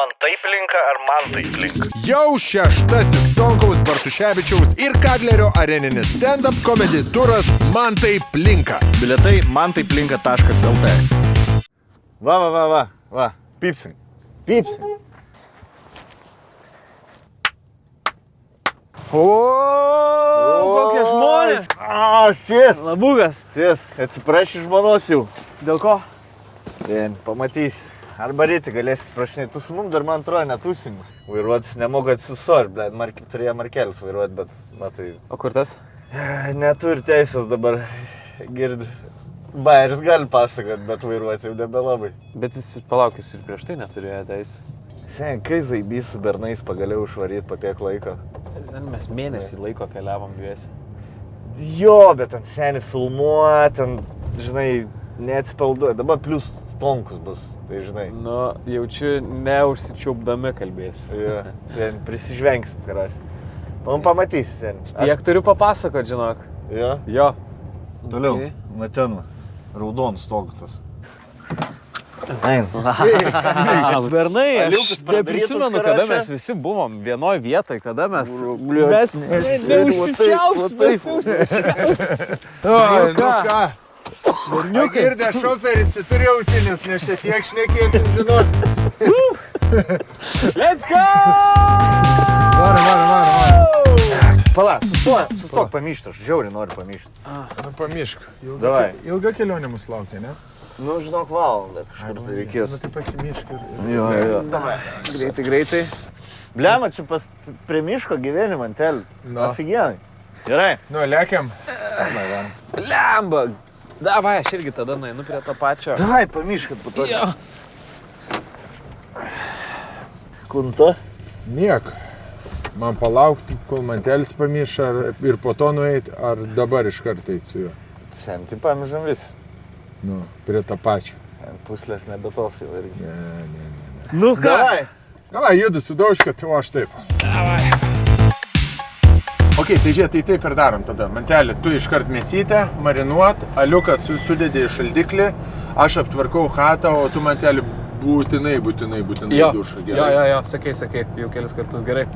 Man taip linka ar man taip linka? Jau šeštasis Stonkaus Bartuševičiaus ir Kadlerio areninis stand-up comedy turas Man taip linka. Bilietai mantaiplink.lt. Va. Pypsim. O, kokie žmonės. Sės. Labugas. Sės, atsiprašy žmonos jau. Dėl ko? Sien, pamatys. Arba ryte galėsit prašinėti. Tu su mum dar, man atrodo, netusim. Vairuotis nemoka atsisor, turėjo markelis vairuoti, bet, matai... O kur tas? Neturi teisės dabar, girdi. Bairis gali pasakot, bet vairuoti jau nebelabai. Bet jis palaukis ir prieš tai neturėjo teisę. Sen, kai zaibys su bernais pagaliau išvaryti po tiek laiko. Mes mėnesį laiko keliavom dviesi. Jo, bet ant seniai filmuot, ten, žinai, neatsipalduoja. Dabar plus Stonkus bus, tai žinai. Nu, jaučiu, neužsičiaupdami kalbėsiu. Jo, sen, prisižvengsim, karačiai. Man pamatysi, sen. Tiek turiu papasakot, žinok. Jo? Jo. Toliau, Okay. Matenu, raudonas Stonkusas. Ein. Bernai, aš Aliukas padarytas, neprisimenu, kada karačia. mes visi buvom vienoj vietoj, kada mes... Mes Nu ką? Girdė šoferis, turi ausinės, nes čia tiek šnekėsim, žinot. Let's go! Varom. Pala, sustok pamyšt, aš žiauriai noriu pamyšt. Nu, pamišk. Davai. Ilga kelionė mus laukia, ne? Nu, žinok, valandą kažkur tai reikės. Nu, tai pasimišk ir... Jo. Davai. Greitai. Blema, čia prie miško gyveni, mantel. Nu. Afigienai. Gerai. Nu, lekiam. Lemba. Davai, aš irgi tada nueinu prie to pačio. Davai, pamyškat po to. Jo. Kunta. Niek. Man palaukti, kol mantelis pamiš ir po to nueit, ar dabar iš karto eit su juo. Sen, tai pamižam visi. Nu, prie to pačio. Puslės nebetos jau irgi. Ne. Nu ką? Davai. Davai, judu sudaužkit, o aš taip. Ok, tai žiūrėk, tai taip ir darom tada. Mantelį, tu iškart mėsytę, marinuot, aliukas sudėdė į šaldiklį, aš aptvarkau chatą, o tu mantelį būtinai dušą. Jo, sakai, jau kelis kartus gerai.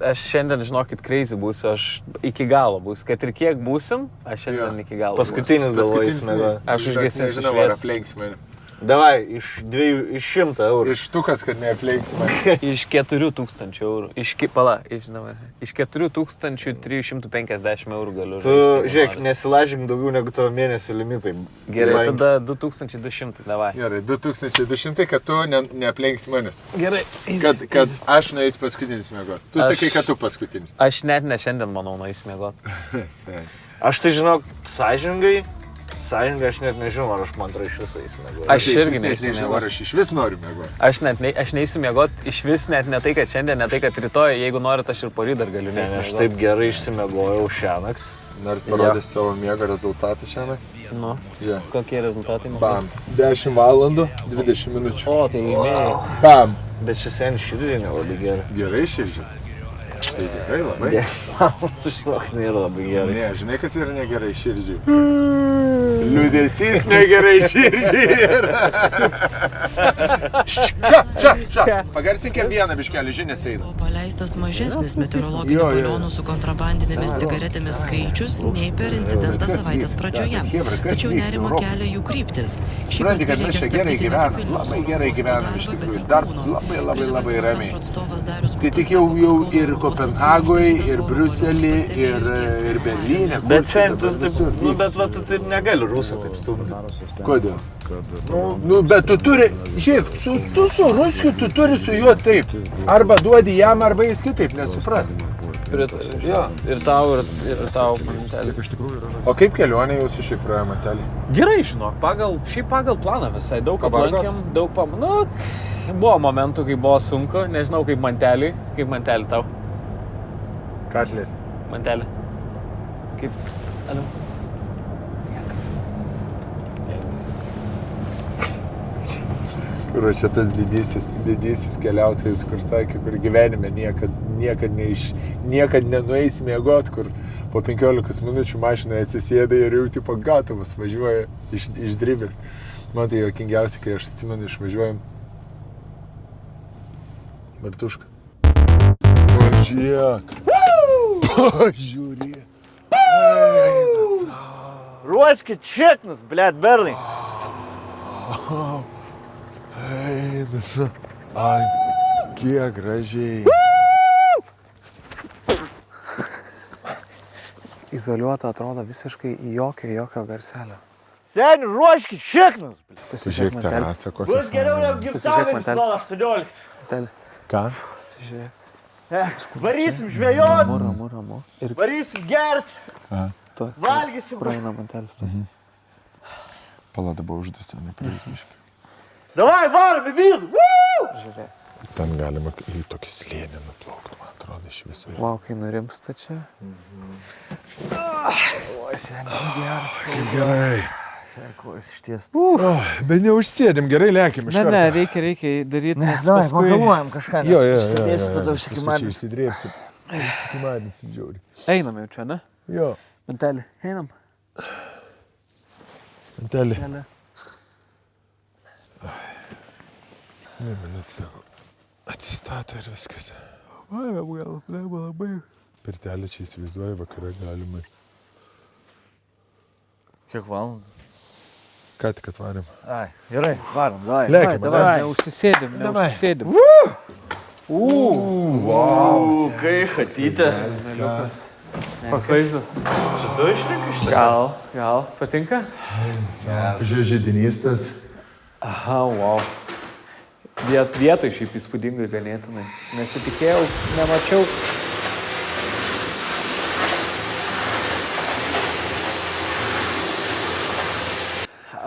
Aš šiandien, žinokit, crazy būsiu, aš iki galo būsiu. Kad ir kiek būsim, aš šiandien iki galo Paskutinis galvojai. Aš užgesinsiu Nežinau, ar aplenks mane. Davai, iš 100 eurų. Iš tukas, kad neaplenks mane. Iš 4000 eurų. Iš 4350 eurų galiu. Tu, žiūrėk, nesilažink daugiau negu tavo mėnesio limitai. Gerai, tada 2200, davai. Gerai, 2200, kad tu neaplenks manęs. Gerai. Kad aš nueis paskutinis mėgot. Tu sakai, kad tu paskutinis. Aš net ne šiandien, manau, nueis mėgot. Aš tai žinok, sąžiningai, aš net nežinau, ar aš man atrodo iš viso įsimėgoti. Aš irgi nežinau, ar aš iš vis noriu mėgoti. Aš neįsiu mėgot iš vis, net ne tai, kad šiandien, ne tai, kad rytoj, jeigu norit, aš ir poryt dar galiu mėgoti. Aš taip gerai išsimėgojau šiąnakt. Norit parodyti savo miego rezultatą šiąnakt? Nu, Yeah. kokie rezultatai? Bam. 10 valandų, 20 minučių. O, tai laimėjai. Bam. Bet šis sen širdį nelabai gerai. Gerai širdžiai. Tai gerai labai. Tu žinok, nėra labai gerai. Ne, žinai, kas yra negerai širdžiai. Liūdesys negerai širdžiai yra. Čia. Pagarsinkime vieną biškelį, žinias eina. Paleistas mažesnis meteorologinių balionų su kontrabandinėmis cigaretėmis skaičius nei per incidentą savaitės pradžioje. Tačiau nerimo kelia jų kryptis. Supranti, kad mes čia gerai gyvenam, labai gerai gyvenam iš tikrųjų, dar labai ramiai. Skaityk jau ir Kopenhagoje, ir Briuselį, ir Berlyne. Bet sen, tu taip negali rusų taip stumdyti. Kodėl? Nu, bet tu turi, žiūrėk, tu su ruskiu, tu turi su juo taip. Arba duodi jam, arba jis kitaip nesupras. Jo, ir tau, mantelį. O kaip kelionė jūsų šiaip praėjo, mantelį? Gerai, žinok, pagal planą visai daug aplankėm, nu, buvo momentų, kai buvo sunku, nežinau, kaip mantelį tau. Katlerį. Mantelį. Kaip, Kur čia tas didysis keliautojas, kur sakė, kur gyvenime niekad nenueis miegot, kur po 15 minučių mašinoje atsisėda ir jau tipo gatavas važiuoja išdribęs. Man tai juokingiausia, kai aš atsimenu išvažiuojam Bartuška. Pažiūrėk. Pažiūrėk. Ruoškit šiknus, blėt, berlai. Eina. Ai, kiek gražiai. Izoliuota atrodo visiškai jokio garselio. Seni, ruoškit šiknus. Pasižiūrėk terasą kokią. Bus geriau negu gimtadienis nuo 18. Mantelį. Ką? Pasižiūrėk. Varysim žvejot, Ramu. Ir varysim gert, to valgysim. praeina mantelis. Palada buvo uždusi, nepraeismiškai. Davai, varom į vidų. Žiūrėk. Ten galima į tokį slėnį nuplaukti, man atrodo, iš viso. Vau, kai nurimsta čia. Oi, seni, geras. Gerai. Seni, kojas išties. Bet neužsėdim, gerai lėkim iš karto. Ne, reikia daryti, nes Davai, paskui... pagalvojam kažką, nes išsidėsiu, bet aš Paskui įsimanęs. išsidrėpsim. Įmanėsim žiauriai. Einam jau čia, ne? Jo. Mantelį, einam. Mantelį. Ne, minutė sako. Atsistato ir viskas. Labai. Pirtelį čia įsivaizduoju, vakarą galima. Kiek valandų? Ką tik atvarėm. Ai, gerai, varom, davai. Lėkim, davai. Neužsisėdim. Kai hatyte. Koks vaizdas? Šitu išrinkai šitą? Gal. Patinka? Žiūrėjau, žydinystas. Aha, wow. Vietoj šiaip įspūdingai ganėtinai. Nesitikėjau, nemačiau.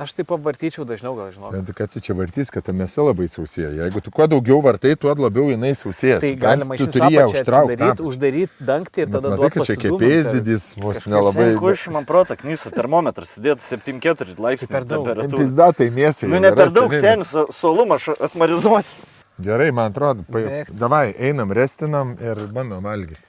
Aš taip pavartyčiau dažniau, gal žinau. Tai kad tu čia vartys, kad ta mėsa labai sausėja. Jeigu tu kuo daugiau vartai, tuo labiau jinai sausėjas. Tai galima iš viso apačią uždaryti dangtį ir tada duoti čia kepėjas didys, vos nelabai... Seni, kur man proto knysa termometras sėdėtų 7,4 laipsnių temperatūrą. Pizdatai mėsai. Nu, ne per daug seni, solumą aš atmarinuosiu. Gerai, man atrodo. Davai, einam, restinam ir bandom valgyti.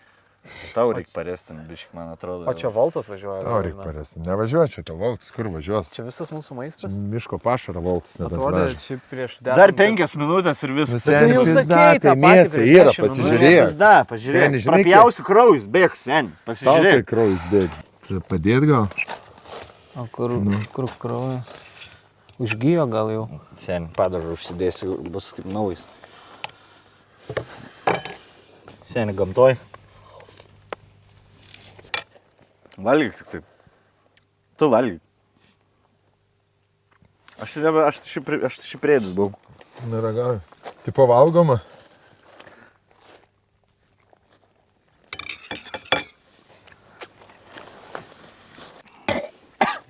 Tau reikia parestinti, biškį, man atrodo. O čia Voltas važiuoja. Tau reikia parestinti. Nevažiuoja čia, tau Voltas, kur važiuos? Čia visas mūsų maistas? Miško pašarą Voltas Atrodė, šiaip prieš Dar 5 minutės ir viskas. tu jau sakei tą patį mėsai prieš yra, 10 minučių. pasižiūrėk. Pizda, pažiūrėk. Seni, žinai, Prapjausiu kraujus, bėg, seni. Tau tai Pasižiūrėk. kraujas bėgs. Padėt gal? O kur kraujas? Užgijo gal jau. Seni, padažą užsidėsiu, bus kaip naujas. Seni, gamtoj. Valgyk tik taip. Tu valgyk. Aš šiaip prėdus buvau. Neragauju. Tai pavalgoma?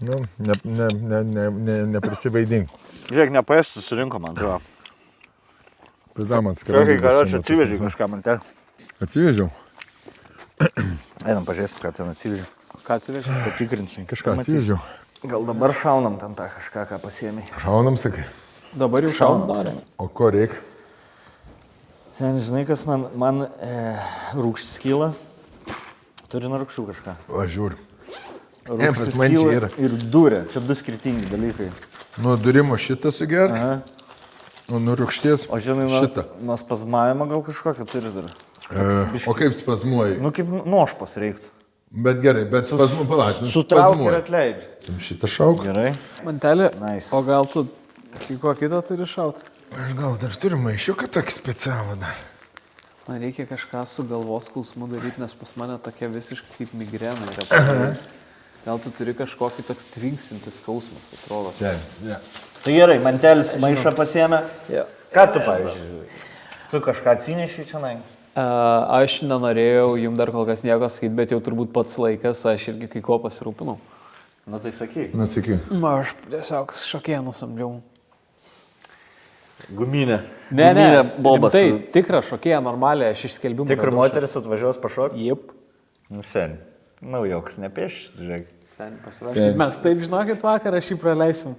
Nu, neprisivaidink. Žiūrėk, nepaės susirinko, man atrodo. Pizdamas Kai karočią atsivežiai kažką man ten. Atsivežiau? Einam pažiūrėsim, ką ten atsivežiai. Ką atsivežė? Patikrinsim. Kažką atsivežiau. Gal dabar šaunam ten tą kažką, ką pasiėmė. Šaunam, sakai. Dabar jau šaunam. O ko reikia? Seni, žinai, kas man rūkštis kyla? Turi rūkščių kažką. O, žiūriu. Rūkštis man čia kyla yra. ir durė. Čia du skirtingi dalykai. Nuo durimo šitą sugerk, Aha. o nuo rūgšties O žinai, šitą. nuo spazmavimo gal kažkokio turi dar. O kaip spazmuoji? Nu, kaip nošpas reiktų. Bet gerai, bet spazmuoji, palauk. Sutrauk ir atleidži. Šitą šauk. Gerai. Mantelį, Nice. o gal tu ko kitą turi šaut? Aš gal dar turiu maišiuką tokį specialų dar. Man reikia kažką su galvos skausmu daryti, nes pas mane tokia visiškai kaip migrena yra padarytas. Gal tu turi kažkokį toks tvinksintis skausmas, atrodo. Seni, Tai gerai, mantelis maišą pasiėmė. Ja. Ką tu, pavyzdžiui? Tu kažką atsineši čia, nai? Aš nenorėjau jums dar kol kas nieko sakyti, bet jau turbūt pats laikas, aš irgi kai ko pasirūpinau. Nu tai sakyk. Nusakyk. Aš tiesiog šokėnų samdžiau. Guminė. Ne, Guminė bobas. Tai tikra šokėja normaliai, aš išskelbimą. Tikra moteris atvažiuos pašokti? Jep. Nu, seni. Nu, joks nepiešis, žiūrėk. Pasirašykit. Mes taip žinokit vakar, aš jį praleisim.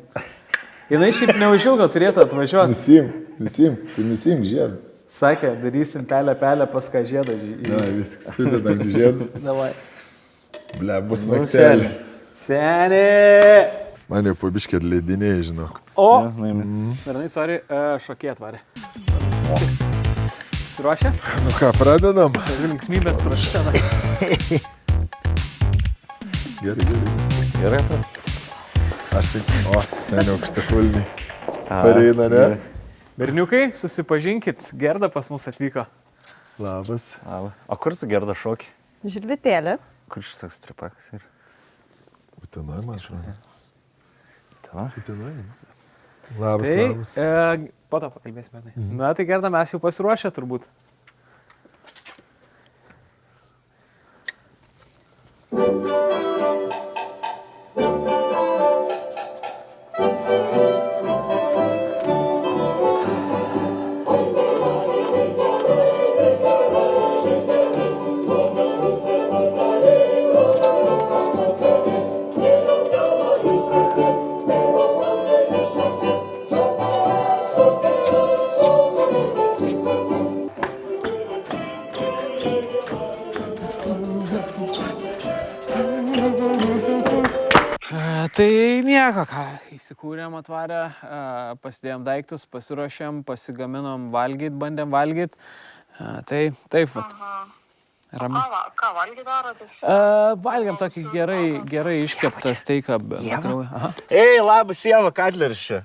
Jinai šiaip neužilgo turėtų atvažiuoti. Nusim žiedą. Sakė, darysim pelę pas ką žiedą. Na, viskas, sudedam žiedus. Davai. Ble, bus naktelė. Seni! Man jau pabiškė leidiniai, žinok. O! Nuimi. Bernai, sorry, šokėja atvarė. Pasiruošę? Nu ką, pradedam? Linksmybės prasideda. Gerai tu. Aš taip, seniai aukštakulniai. Pareina, ne? Berniukai, susipažinkit, Gerda pas mus atvyko. Labas. O kur tu, Gerda, šoki? Žilvitėlė. Kur šitas stripakas yra? Utenoj, man žinai. Utenoj? Labas, Tai, labas. po to pakalbėsime. Na, tai Gerda, mes jau pasiruošę turbūt. Tai nieko, ką, įsikūrėm atvarę, pasidėjom daiktus, pasiruošėm, pasigaminom valgyt, bandėm valgyt. Tai taip, vat. Rami. Ką valgy darotės? Valgiam tokį gerai iškeptą steiką. Ei, labas, Ieva, Katleris čia.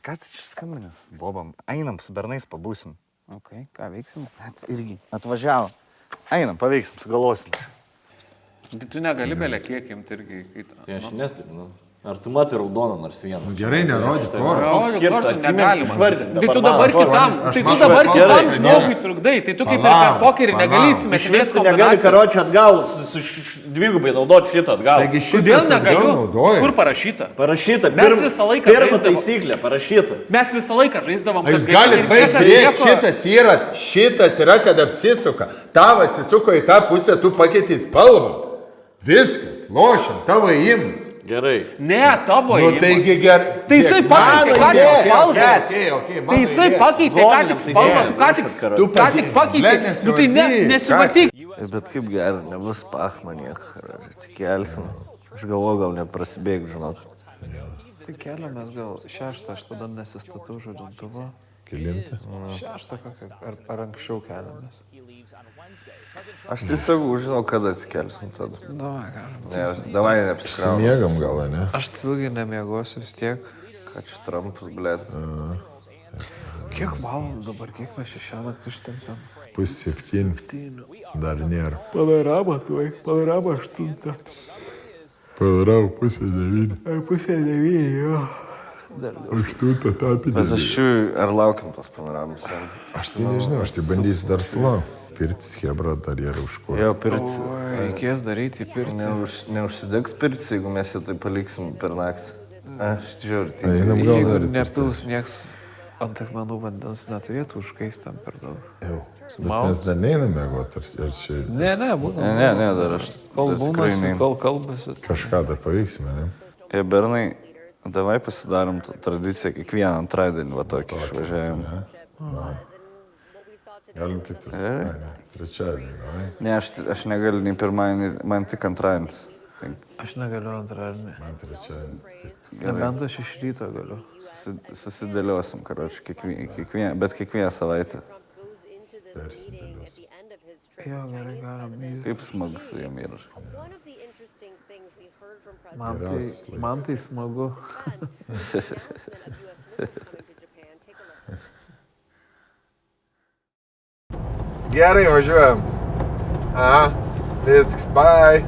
Ką tu čia skambinės, Bobam? Einam, su bernais pabūsim. Ok, ką veiksim? Irgi, atvažiavo. Einam, paveiksim, sugalvosim. Tu negali belė kiek imti irgi. Tai aš neatsimenu. Ar tu matai raudoną nors vieną? Gerai, nerodyk, kur. Tai tu dabar kitam žmogui trukdai, tai tu kaip ir per pokerį negali įsimesti. Išvesti negali, karočią atgal, dvigubai naudoti šitą atgal. Taigi Kodėl šitas negaliu? naudojas. Kur parašyta? Parašyta, Mes visą laiką pirma žaisdavom. taisyklė, parašyta. Mes visą laiką žaisdavom, Jūs galite baigti, šitas yra, kad apsisuka. Tavo atsisuko į tą pusę, tu pakeitei spalvą. Viskas, lošiam, tavo įimus. Gerai. Ne, tavo Nu, įimas. taigi gerai. Tai jisai pakeitė ką tik spalvą. Okay, Tai jisai pakeitė ką tik spalvą, tu ką tik pakeitė. Nu tai nesimatyk. Bet kaip gerai, nebus pachmanė, atsikelsim. Aš galvoju, gal net prasibėg, žinok. Tai keliamės gal 6, aš tada nesistatau žadintuvo. Kelintas. 6 kokią, ar anksčiau keliamės. Aš tiesiog žinau, kada atsikelsim tada. Davai, galim. Ne, davai neapsikraunam. Miegam gal, ne? Aš ilgai nemiegosiu vis tiek. Ką čia Trumpas, blėt. Kiek valandų dabar, kiek mes šią naktį ištempėm? 6:30. Dar nėra. Panorama, tuoj. Panorama 8. Padarau 8:30. 8:30, jo. 8 tapinė. Bet aš ar laukiam tos panoramos? Aš tai nežinau, aš tai bandysiu dar sulau. Pirtis, Hebra, dar yra už ko. Jo, pirtis. Reikės daryti į pirtį. Neužsidegs pirtis, jeigu mes jį tai paliksim per naktį. Aš žiūriu, tai Einam gal Jeigu dar į nepils nieks ant akmenų vandens, neturėtų užkaisti tam per daug. Jau. Bet mes dar neinam mėgoti, ar čia Ne, būna. Ne, dar aš Kol dar tikrai būnasi, neinu. kol kalbasi. kažką dar paveiksime, ne? Bernai, davai pasidarom tradiciją kiekvieną antradienį, va tokį išvažiavimą. Galim kitur. Ne, trečiadienį, ne? Ne, aš negaliu nei pirmadienį, man tik antradienis. Tai Aš negaliu antradienį. Man trečiadienį. Nebent aš iš ryto galiu. susidėliosim, karoči, bet kiekvieną savaitę. Persidėlios. Jo, gerai, galim. Kaip smagu su jam yra. Man tai smagu. Gerai, važiuojam. Viskas, bye.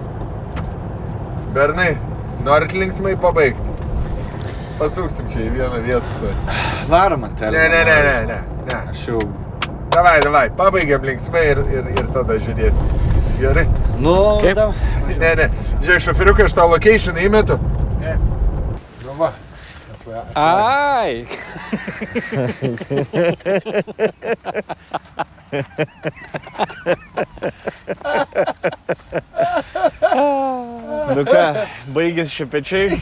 Bernai, norit linksmai pabaigti? Pasuksim čia į vieną vietą. Varom ant telefą. Ne. Aš jau... Davai, pabaigiam linksmai ir tada žiūrėsim. Gerai? Nu, Kaip? Ne. Žiūrėk, šoferiukai, aš tau location įmetu. Ne. Nu va. Ai! Nu ką, baigės šepečiai?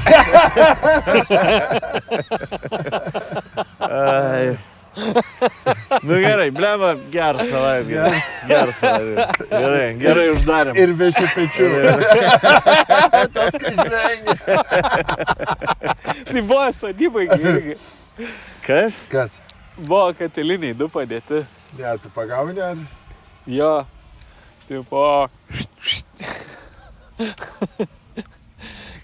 Ai. Nu gerai, blema, geras savaitgalis. Gerai uždarėm. Ir be šepečių. Tas, kai žvengi. Tai buvo sodybai irgi. Kas? Kas? Buvo katiliniai 2 padėti. Ne, tu pagauni ar? Jo. Tipo...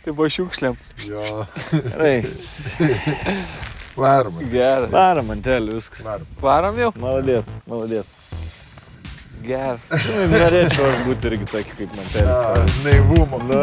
Tipo šiukšliam. Jo. Gerai. Varom. Geras. Varom, mantelį, viskas. Varom jau? Maladės, maladės. Geras. Norėčiau aš būti irgi tokį kaip mantelis. Naivumo. Na.